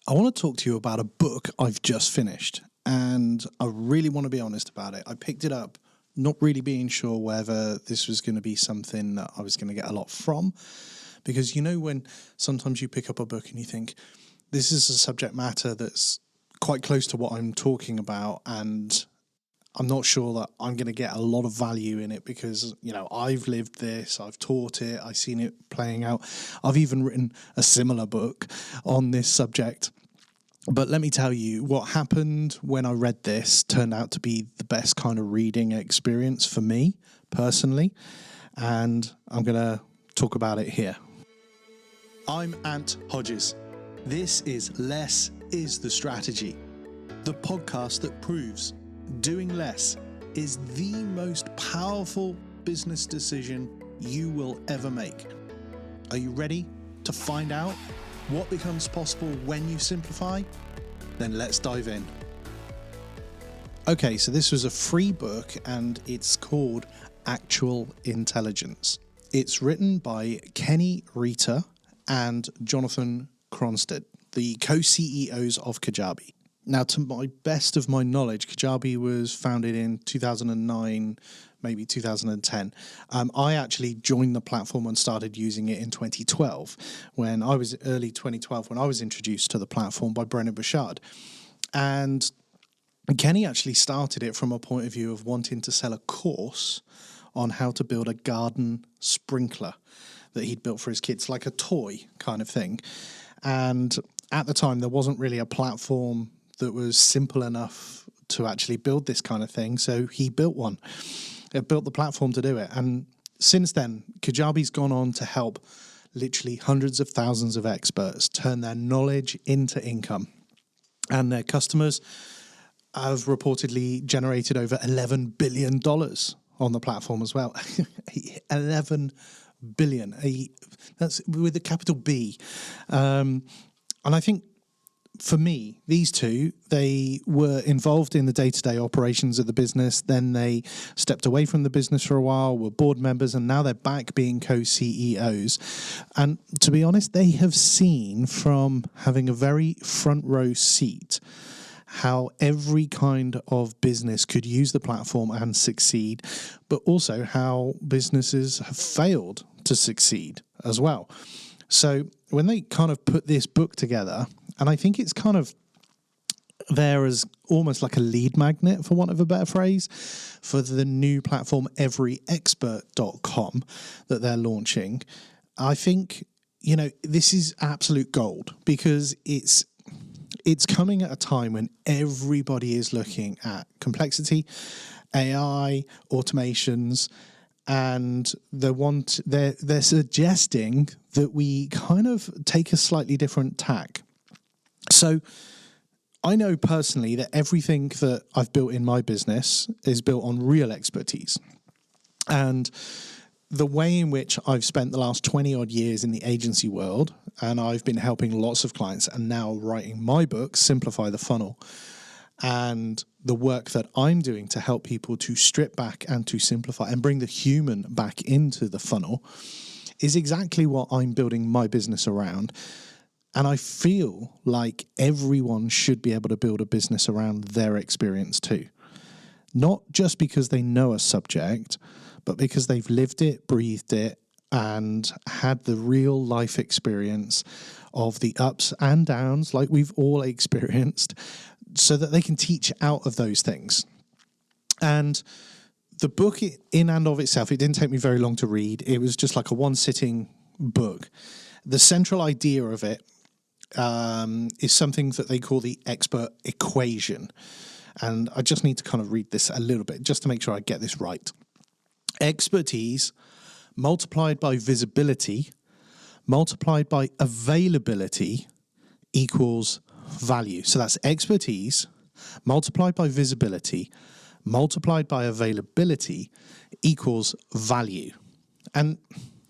I want to talk to you about a book I've just finished, and I really want to be honest about it. I picked it up not really being sure whether this was going to be something that I was going to get a lot from, because you know when sometimes you pick up a book and you think, this is a subject matter that's quite close to what I'm talking about, and I'm not sure that I'm going to get a lot of value in it because, you know, I've lived this, I've taught it, I've seen it playing out. I've even written a similar book on this subject. But let me tell you, what happened when I read this turned out to be the best kind of reading experience for me personally. And I'm going to talk about it here. I'm Ant Hodges. This is Less is the Strategy, the podcast that proves doing less is the most powerful business decision you will ever make. Are you ready to find out what becomes possible when you simplify? Then let's dive in. Okay, so this was a free book and it's called Actual Intelligence. It's written by Kenny Rueter and Jonathan Cronstedt, the co-CEOs of Kajabi. Now, to my best of my knowledge, Kajabi was founded in 2009, maybe 2010. I actually joined the platform and started using it in 2012, early 2012, when I was introduced to the platform by Brennan Bouchard. And Kenny actually started it from a point of view of wanting to sell a course on how to build a garden sprinkler that he'd built for his kids, like a toy kind of thing. And at the time, there wasn't really a platform that was simple enough to actually build this kind of thing. So he built one. He built the platform to do it. And since then, Kajabi's gone on to help literally hundreds of thousands of experts turn their knowledge into income. And their customers have reportedly generated over $11 billion on the platform as well. 11 billion. That's with a capital B. And I think, for me, these two, they were involved in the day-to-day operations of the business. Then they stepped away from the business for a while, were board members, and now they're back being co-CEOs. And to be honest, they have seen from having a very front row seat how every kind of business could use the platform and succeed, but also how businesses have failed to succeed as well. So when they kind of put this book together, and I think it's kind of there as almost like a lead magnet, for want of a better phrase, for the new platform everyexpert.com that they're launching. I think, you know, this is absolute gold because it's coming at a time when everybody is looking at complexity, AI, automations, and they're suggesting that we kind of take a slightly different tack. So I know personally that everything that I've built in my business is built on real expertise. And the way in which I've spent the last 20 odd years in the agency world, and I've been helping lots of clients and now writing my book, Simplify the Funnel, and the work that I'm doing to help people to strip back and to simplify and bring the human back into the funnel is exactly what I'm building my business around. And I feel like everyone should be able to build a business around their experience too. Not just because they know a subject, but because they've lived it, breathed it, and had the real life experience of the ups and downs like we've all experienced, so that they can teach out of those things. And the book in and of itself, it didn't take me very long to read. It was just like a one-sitting book. The central idea of it is something that they call the expert equation. And I just need to kind of read this a little bit just to make sure I get this right. Expertise multiplied by visibility multiplied by availability equals value. So that's expertise multiplied by visibility multiplied by availability equals value. And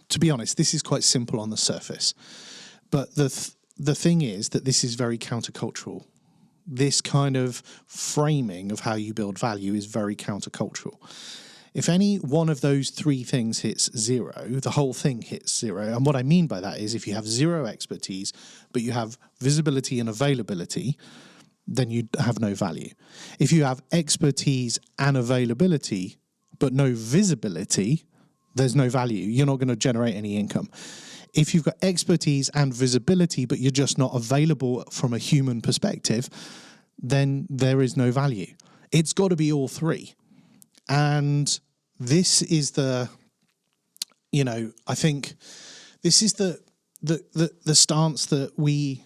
to be honest, this is quite simple on the surface. But the thing is that this is very countercultural. This kind of framing of how you build value is very countercultural. If any one of those three things hits zero, the whole thing hits zero. And what I mean by that is if you have zero expertise, but you have visibility and availability, then you have no value. If you have expertise and availability, but no visibility, there's no value. You're not going to generate any income. If you've got expertise and visibility, but you're just not available from a human perspective, then there is no value. It's got to be all three. And this is I think this is the stance that we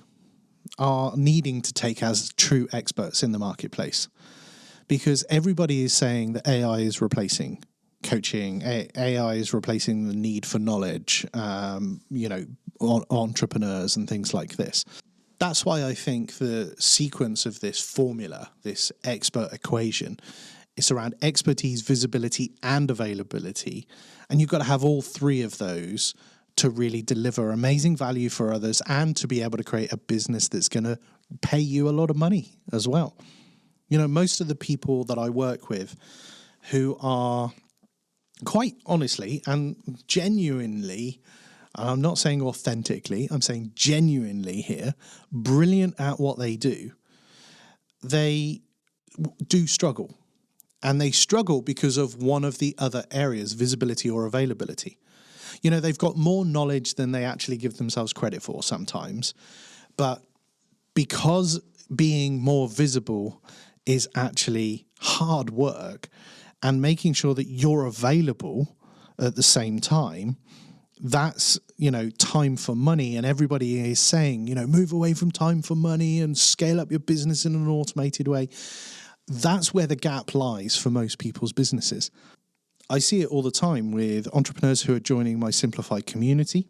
are needing to take as true experts in the marketplace. Because everybody is saying that AI is replacing coaching, AI is replacing the need for knowledge, entrepreneurs and things like this. That's why I think the sequence of this formula, this expert equation, is around expertise, visibility, and availability. And you've got to have all three of those to really deliver amazing value for others and to be able to create a business that's going to pay you a lot of money as well. Most of the people that I work with who are quite honestly and genuinely, and I'm not saying authentically, I'm saying genuinely here, brilliant at what they do struggle. And they struggle because of one of the other areas, visibility or availability. They've got more knowledge than they actually give themselves credit for sometimes. But because being more visible is actually hard work and making sure that you're available at the same time, that's, time for money. And everybody is saying, move away from time for money and scale up your business in an automated way. That's where the gap lies for most people's businesses. I see it all the time with entrepreneurs who are joining my Simplified community,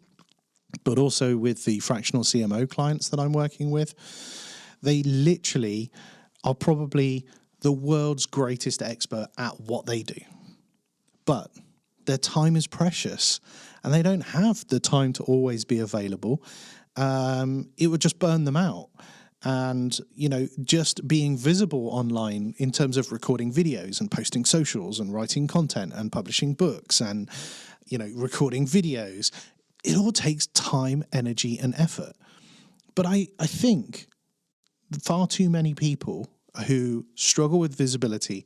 but also with the fractional CMO clients that I'm working with. They literally are probably the world's greatest expert at what they do. But their time is precious and they don't have the time to always be available. It would just burn them out. And, just being visible online in terms of recording videos and posting socials and writing content and publishing books and, recording videos, it all takes time, energy and effort. But I think far too many people who struggle with visibility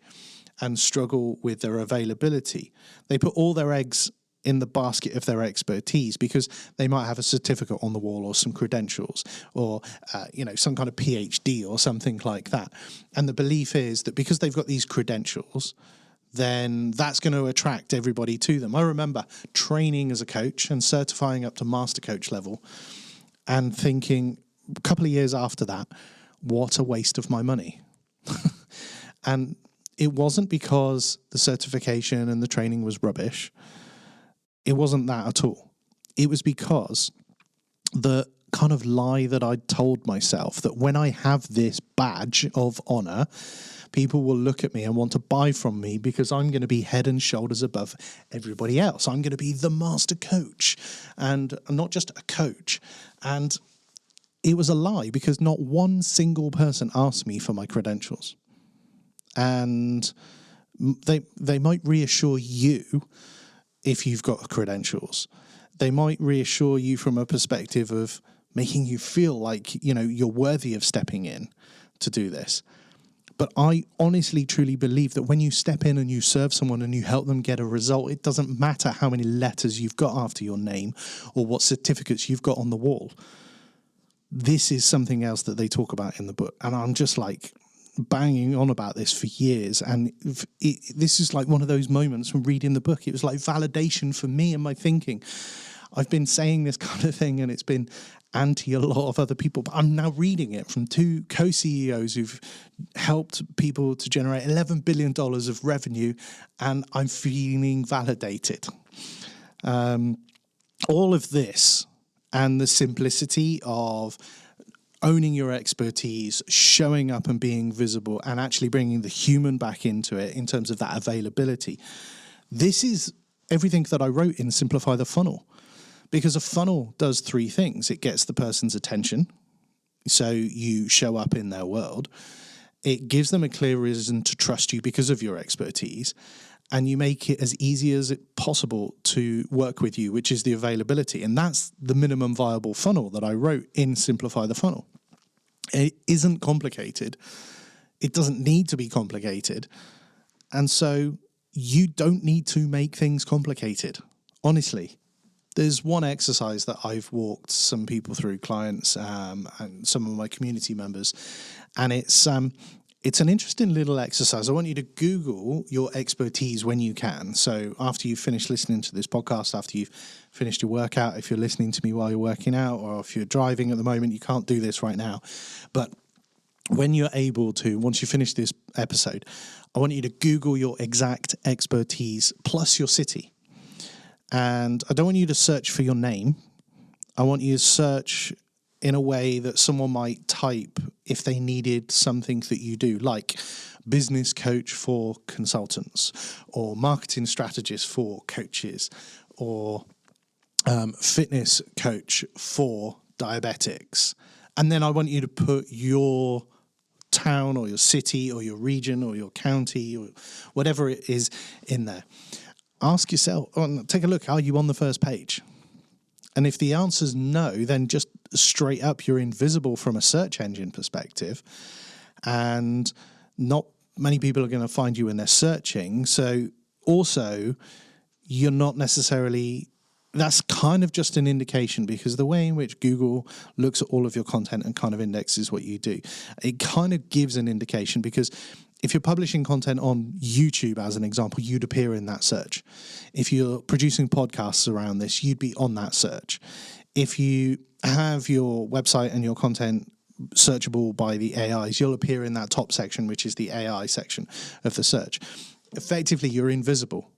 and struggle with their availability, they put all their eggs in the basket of their expertise because they might have a certificate on the wall or some credentials or, some kind of PhD or something like that. And the belief is that because they've got these credentials, then that's going to attract everybody to them. I remember training as a coach and certifying up to master coach level and thinking a couple of years after that, what a waste of my money. And it wasn't because the certification and the training was rubbish. It wasn't that at all. It was because the kind of lie that I told myself that when I have this badge of honor, people will look at me and want to buy from me because I'm going to be head and shoulders above everybody else. I'm going to be the master coach and not just a coach. And it was a lie because not one single person asked me for my credentials. And they might reassure you if you've got credentials. They might reassure you from a perspective of making you feel like, you're worthy of stepping in to do this. But I honestly, truly believe that when you step in and you serve someone and you help them get a result, it doesn't matter how many letters you've got after your name or what certificates you've got on the wall. This is something else that they talk about in the book. And I'm just banging on about this for years, and this is one of those moments from reading the book. It was like validation for me and my thinking. I've been saying this kind of thing and it's been anti a lot of other people, but I'm now reading it from two co-CEOs who've helped people to generate $11 billion of revenue, and I'm feeling validated. All of this and the simplicity of owning your expertise, showing up and being visible, and actually bringing the human back into it in terms of that availability. This is everything that I wrote in Simplify the Funnel, because a funnel does three things. It gets the person's attention, so you show up in their world. It gives them a clear reason to trust you because of your expertise, and you make it as easy as it possible to work with you, which is the availability. And that's the minimum viable funnel that I wrote in Simplify the Funnel. It isn't complicated. It doesn't need to be complicated. And so you don't need to make things complicated. Honestly, there's one exercise that I've walked some people through, clients and some of my community members, and it's an interesting little exercise. I want you to Google your expertise when you can. So after you've finished listening to this podcast, after you've finished your workout, if you're listening to me while you're working out, or if you're driving at the moment, you can't do this right now. But when you're able to, once you finish this episode, I want you to Google your exact expertise plus your city. And I don't want you to search for your name. I want you to search in a way that someone might type if they needed something that you do, like business coach for consultants, or marketing strategist for coaches, or fitness coach for diabetics. And then I want you to put your town or your city or your region or your county or whatever it is in there. Ask yourself, take a look, are you on the first page? And if the answer's no, then just straight up, you're invisible from a search engine perspective. And not many people are going to find you when they're searching. So also, you're not necessarily, that's kind of just an indication, because the way in which Google looks at all of your content and kind of indexes what you do, it kind of gives an indication, because if you're publishing content on YouTube, as an example, you'd appear in that search. If you're producing podcasts around this, you'd be on that search. If you have your website and your content searchable by the AIs, you'll appear in that top section, which is the AI section of the search. Effectively, you're invisible.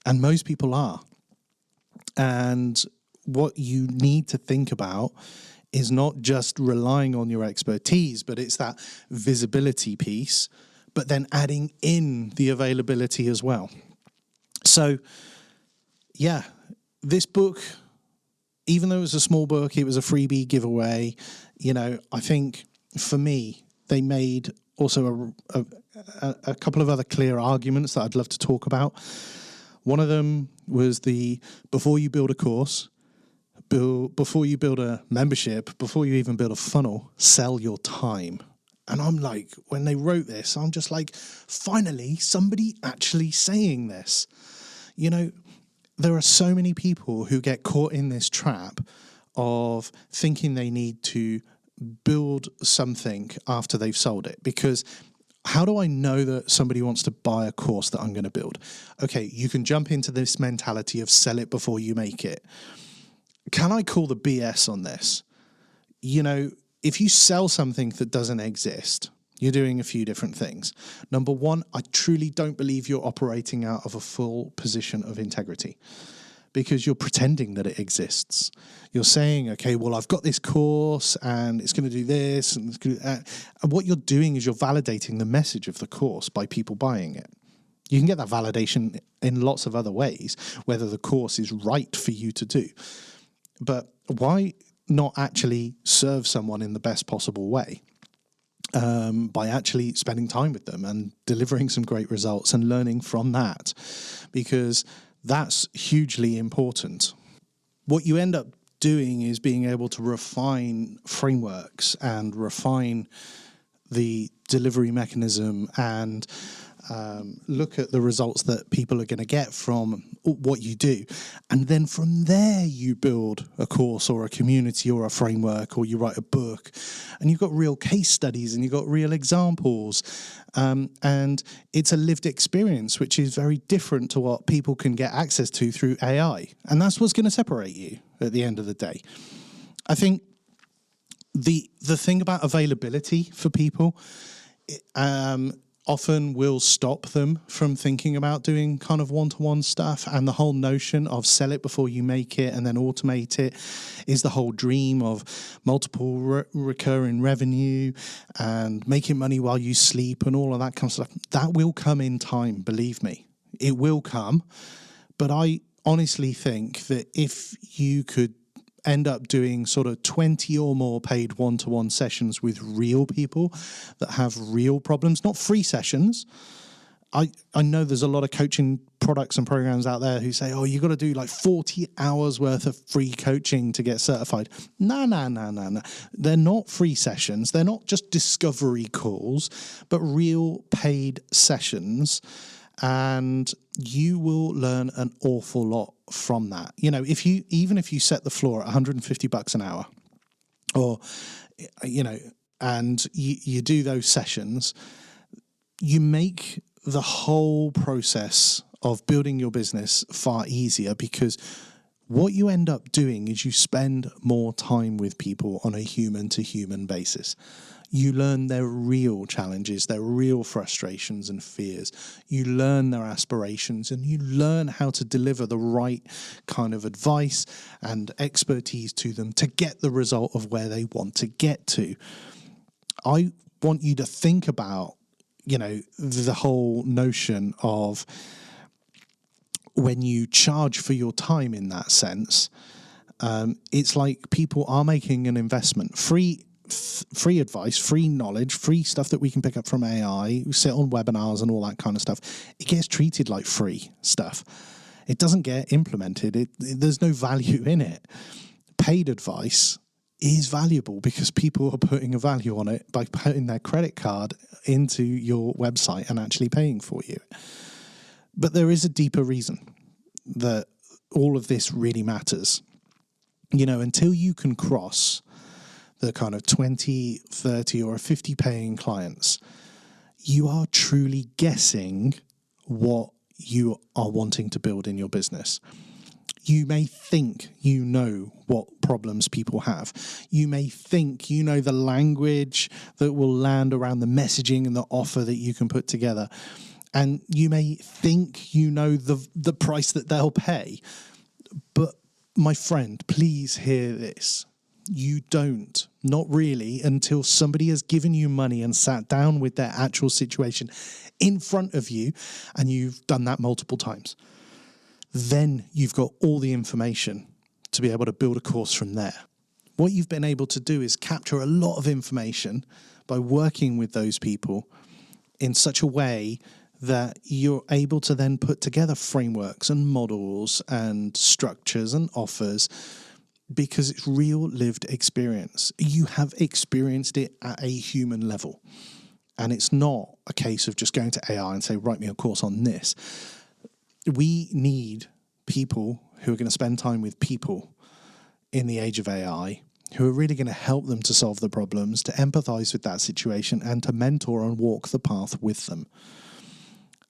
And most people are. And what you need to think about is not just relying on your expertise, but it's that visibility piece, but then adding in the availability as well. So, yeah, this book, even though it was a small book, it was a freebie giveaway. You know, I think for me, they made also a couple of other clear arguments that I'd love to talk about. One of them was before you build a course, before you build a membership, before you even build a funnel, sell your time. And I'm like, when they wrote this, I'm just like, finally, somebody actually saying this. You know, there are so many people who get caught in this trap of thinking they need to build something after they've sold it. Because how do I know that somebody wants to buy a course that I'm going to build? Okay, you can jump into this mentality of sell it before you make it. Can I call the BS on this? You know, if you sell something that doesn't exist, you're doing a few different things. Number one, I truly don't believe you're operating out of a full position of integrity, because you're pretending that it exists. You're saying, okay, well, I've got this course and it's going to do this. And what you're doing is you're validating the message of the course by people buying it. You can get that validation in lots of other ways, whether the course is right for you to do. But why not actually serve someone in the best possible way by actually spending time with them and delivering some great results and learning from that? Because that's hugely important. What you end up doing is being able to refine frameworks and refine the delivery mechanism and look at the results that people are going to get from what you do. And then from there, you build a course or a community or a framework, or you write a book, and you've got real case studies and you've got real examples. And it's a lived experience, which is very different to what people can get access to through AI. And that's what's going to separate you at the end of the day. I think the thing about availability for people, often will stop them from thinking about doing kind of one-to-one stuff. And the whole notion of sell it before you make it and then automate it is the whole dream of multiple recurring revenue and making money while you sleep and all of that kind of stuff. That will come in time, believe me. It will come. But I honestly think that if you could end up doing sort of 20 or more paid one-to-one sessions with real people that have real problems, not free sessions, I know there's a lot of coaching products and programs out there who say, oh, you got to do like 40 hours worth of free coaching to get certified. No. They're not free sessions. They're not just discovery calls, but real paid sessions. And you will learn an awful lot from that. You know, even if you set the floor at $150 an hour, or, you know, and you do those sessions, you make the whole process of building your business far easier, because what you end up doing is you spend more time with people on a human-to-human basis. You learn their real challenges, their real frustrations and fears. You learn their aspirations, and you learn how to deliver the right kind of advice and expertise to them to get the result of where they want to get to. I want you to think about, you know, the whole notion of when you charge for your time in that sense, it's like people are making an investment. Free advice, free knowledge, free stuff that we can pick up from AI, we sit on webinars and all that kind of stuff. It gets treated like free stuff. It doesn't get implemented. There's no value in it. Paid advice is valuable because people are putting a value on it by putting their credit card into your website and actually paying for you. But there is a deeper reason that all of this really matters. You know, until you can cross the kind of 20, 30 or 50 paying clients, you are truly guessing what you are wanting to build in your business. You may think you know what problems people have. You may think you know the language that will land around the messaging and the offer that you can put together. And you may think you know the price that they'll pay. But my friend, please hear this. You don't, not really, until somebody has given you money and sat down with their actual situation in front of you, and you've done that multiple times. Then you've got all the information to be able to build a course from there. What you've been able to do is capture a lot of information by working with those people in such a way that you're able to then put together frameworks and models and structures and offers, because it's real lived experience. You have experienced it at a human level. And it's not a case of just going to AI and say, write me a course on this. We need people who are going to spend time with people in the age of AI, who are really going to help them to solve the problems, to empathize with that situation, and to mentor and walk the path with them.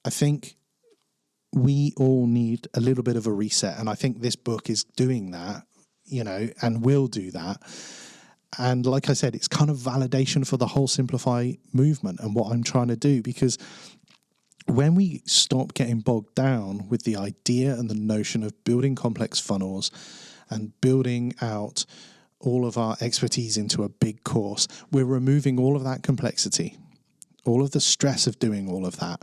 I think we all need a little bit of a reset, and I think this book is doing that, you know, and will do that. And like I said, it's kind of validation for the whole Simplify movement and what I'm trying to do, because when we stop getting bogged down with the idea and the notion of building complex funnels and building out all of our expertise into a big course, we're removing all of that complexity, all of the stress of doing all of that.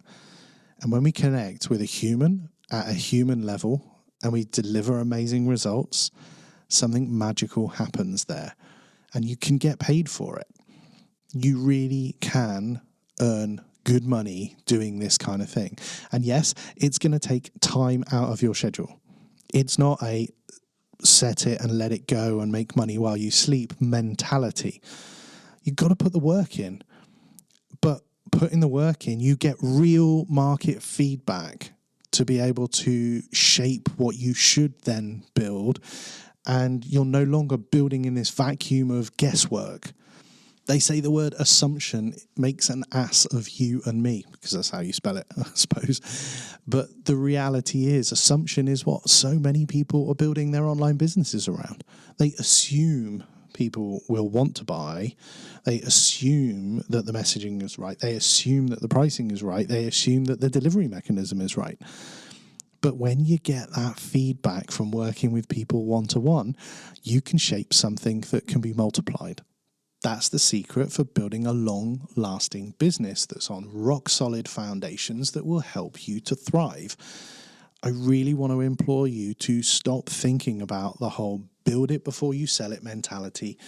And when we connect with a human at a human level and we deliver amazing results, something magical happens there. And you can get paid for it. You really can earn good money doing this kind of thing. And yes, it's going to take time out of your schedule. It's not a set it and let it go and make money while you sleep mentality. You've got to put the work in. But putting the work in, you get real market feedback to be able to shape what you should then build. And you're no longer building in this vacuum of guesswork. They say the word assumption makes an ass of you and me, because that's how you spell it, I suppose. But the reality is, assumption is what so many people are building their online businesses around. They assume people will want to buy. They assume that the messaging is right. They assume that the pricing is right. They assume that the delivery mechanism is right. But when you get that feedback from working with people one-to-one, you can shape something that can be multiplied. That's the secret for building a long-lasting business that's on rock-solid foundations that will help you to thrive. I really want to implore you to stop thinking about the whole build it before you sell it mentality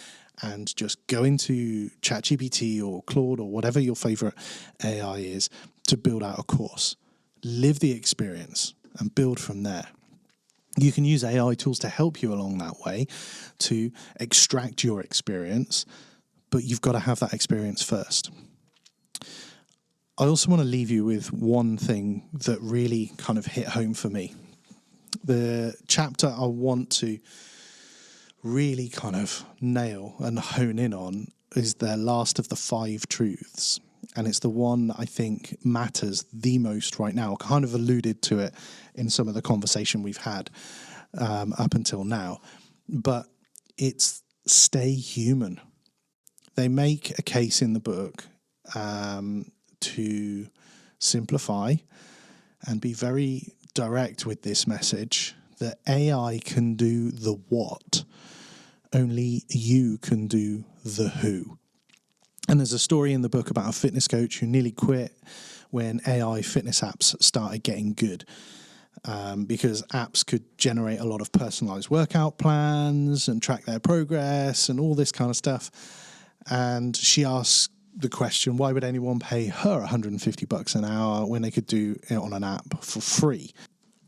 and just go into ChatGPT or Claude or whatever your favorite AI is, to build out a course. Live the experience and build from there. You can use AI tools to help you along that way to extract your experience, but you've got to have that experience first. I also want to leave you with one thing that really kind of hit home for me. The chapter I want to really kind of nail and hone in on is the last of the 5 truths. And it's the one I think matters the most right now. I kind of alluded to it in some of the conversation we've had up until now. But it's stay human. They make a case in the book to simplify and be very direct with this message that AI can do the what, only you can do the who. And there's a story in the book about a fitness coach who nearly quit when AI fitness apps started getting good, because apps could generate a lot of personalized workout plans and track their progress and all this kind of stuff. And she asked the question, why would anyone pay her $150 an hour when they could do it on an app for free?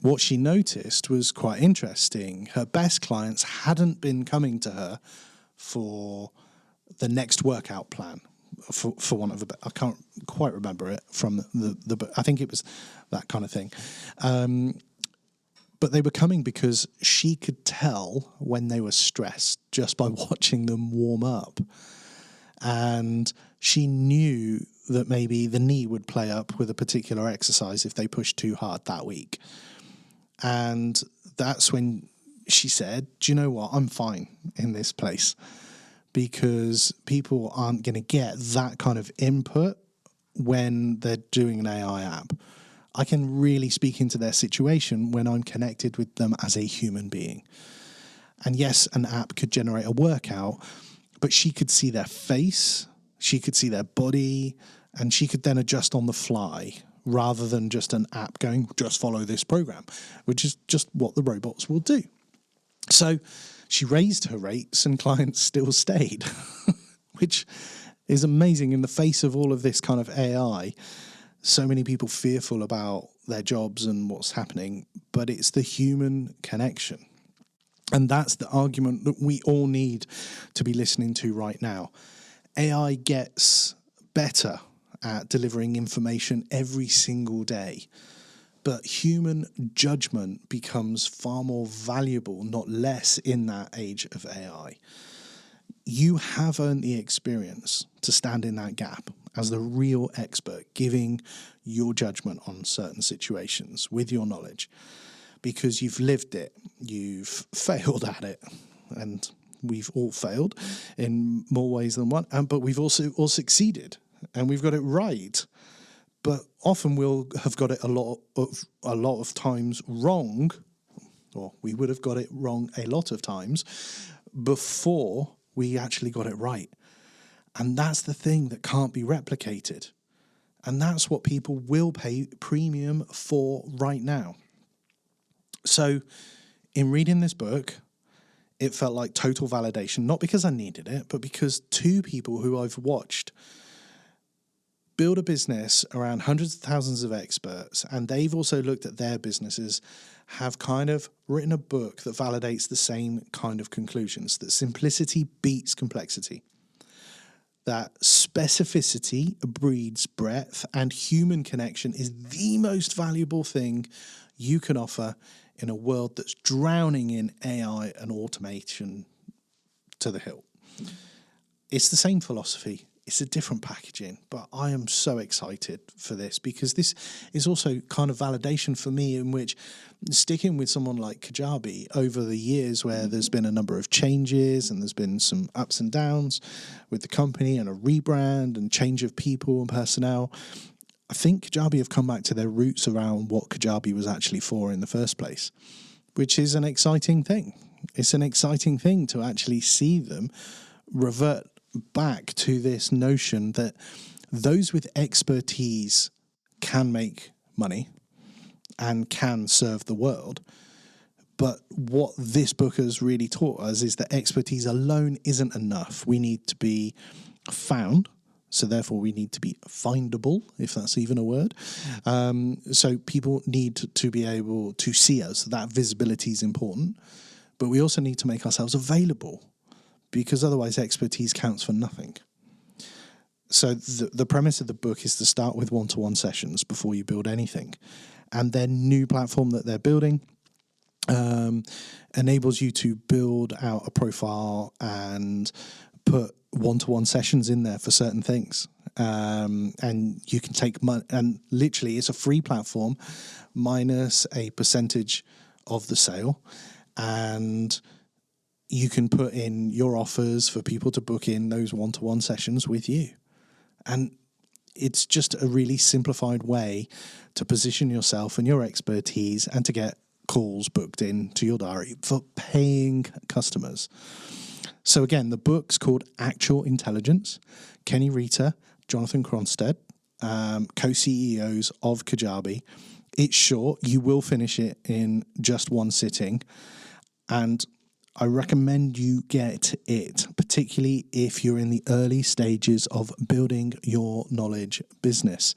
What she noticed was quite interesting. Her best clients hadn't been coming to her for the next workout plan, for one of the, I can't quite remember it from the book. I think it was that kind of thing. But they were coming because she could tell when they were stressed just by watching them warm up. And she knew that maybe the knee would play up with a particular exercise if they pushed too hard that week. And that's when she said, do you know what? I'm fine in this place, because people aren't going to get that kind of input when they're doing an AI app. I can really speak into their situation when I'm connected with them as a human being. And yes, an app could generate a workout, but she could see their face, she could see their body, and she could then adjust on the fly rather than just an app going, just follow this program, which is just what the robots will do. So she raised her rates and clients still stayed, which is amazing in the face of all of this kind of AI. So many people fearful about their jobs and what's happening, but it's the human connection. And that's the argument that we all need to be listening to right now. AI gets better at delivering information every single day, but human judgment becomes far more valuable, not less, in that age of AI. You have earned the experience to stand in that gap as the real expert, giving your judgment on certain situations with your knowledge, because you've lived it, you've failed at it, and we've all failed in more ways than one, but we've also all succeeded, and we've got it right. But often we'll have got it a lot of times wrong, or we would have got it wrong a lot of times before we actually got it right. And that's the thing that can't be replicated. And that's what people will pay premium for right now. So in reading this book, it felt like total validation, not because I needed it, but because 2 people who I've watched build a business around hundreds of thousands of experts, and they've also looked at their businesses, have kind of written a book that validates the same kind of conclusions, that simplicity beats complexity, that specificity breeds breadth, and human connection is the most valuable thing you can offer in a world that's drowning in AI and automation to the hilt. It's the same philosophy. It's a different packaging, but I am so excited for this, because this is also kind of validation for me, in which sticking with someone like Kajabi over the years, where there's been a number of changes and there's been some ups and downs with the company and a rebrand and change of people and personnel, I think Kajabi have come back to their roots around what Kajabi was actually for in the first place, which is an exciting thing. It's an exciting thing to actually see them revert back to this notion that those with expertise can make money and can serve the world. But what this book has really taught us is that expertise alone isn't enough. We need to be found, So therefore, we need to be findable, if that's even a word. So people need to be able to see us. That visibility is important. But we also need to make ourselves available, because otherwise expertise counts for nothing. So the premise of the book is to start with one-to-one sessions before you build anything. And their new platform that they're building enables you to build out a profile and put one-to-one sessions in there for certain things. And you can take money, and literally it's a free platform minus a percentage of the sale. And you can put in your offers for people to book in those one-to-one sessions with you. And it's just a really simplified way to position yourself and your expertise and to get calls booked in to your diary for paying customers. So again, the book's called Actual Intelligence. Kenny Rueter, Jonathan Cronstedt, co-CEOs of Kajabi. It's short. You will finish it in just one sitting. And I recommend you get it, particularly if you're in the early stages of building your knowledge business.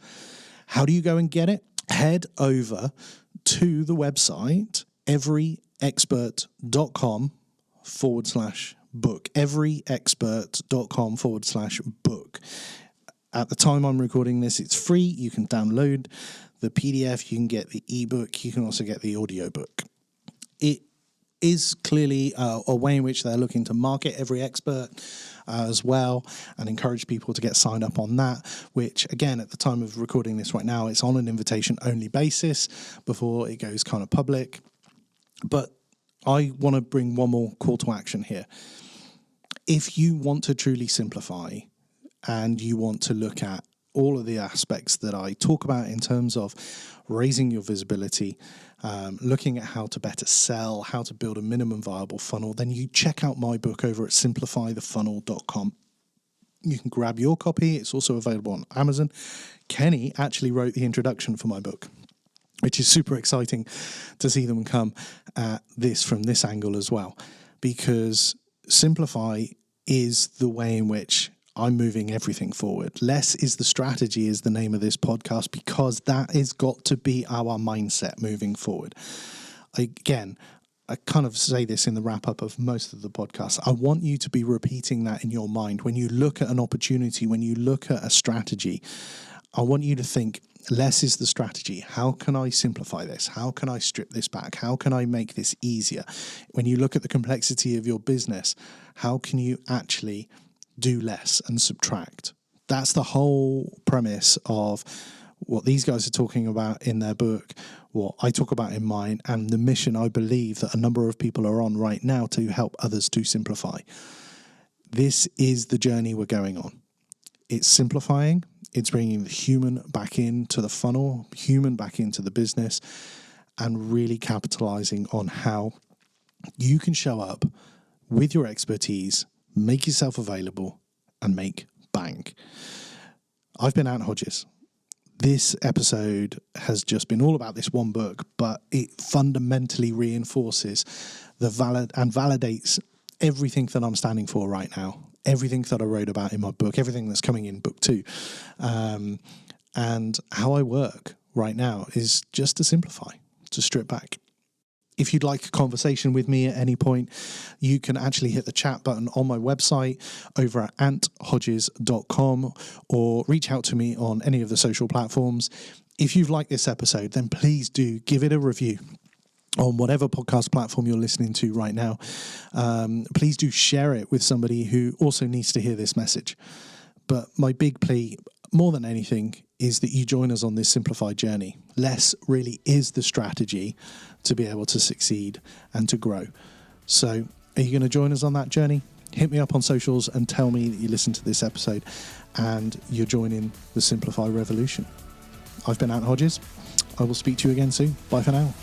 How do you go and get it? Head over to the website, everyexpert.com/book. everyexpert.com/book. At the time I'm recording this, it's free. You can download the PDF, you can get the ebook, you can also get the audiobook. It is clearly a way in which they're looking to market Every Expert as well, and encourage people to get signed up on that, which again, at the time of recording this right now, it's on an invitation only basis before it goes kind of public. But I want to bring one more call to action here. If you want to truly simplify and you want to look at all of the aspects that I talk about in terms of raising your visibility, looking at how to better sell, how to build a minimum viable funnel, then you check out my book over at simplifythefunnel.com. You can grab your copy. It's also available on Amazon. Kenny actually wrote the introduction for my book, which is super exciting to see them come at this from this angle as well, because Simplify is the way in which I'm moving everything forward. Less is the strategy is the name of this podcast, because that has got to be our mindset moving forward. Again, I kind of say this in the wrap up of most of the podcasts. I want you to be repeating that in your mind. When you look at an opportunity, when you look at a strategy, I want you to think, less is the strategy. How can I simplify this? How can I strip this back? How can I make this easier? When you look at the complexity of your business, how can you actually do less and subtract? That's the whole premise of what these guys are talking about in their book, what I talk about in mine, and the mission I believe that a number of people are on right now to help others to simplify. This is the journey we're going on. It's simplifying. It's bringing the human back into the funnel, human back into the business, and really capitalizing on how you can show up with your expertise, make yourself available, and make bank. I've been Ant Hodges. This episode has just been all about this one book, but it fundamentally reinforces validates everything that I'm standing for right now, everything that I wrote about in my book, everything that's coming in book 2. And how I work right now is just to simplify, to strip back. If you'd like a conversation with me at any point, you can actually hit the chat button on my website over at anthodges.com, or reach out to me on any of the social platforms. If you've liked this episode, then please do give it a review on whatever podcast platform you're listening to right now. Please do share it with somebody who also needs to hear this message. But my big plea, more than anything, is that you join us on this simplified journey. Less really is the strategy to be able to succeed and to grow. So are you going to join us on that journey? Hit me up on socials and tell me that you listened to this episode and you're joining the Simplify Revolution. I've been Ant Hodges. I will speak to you again soon. Bye for now.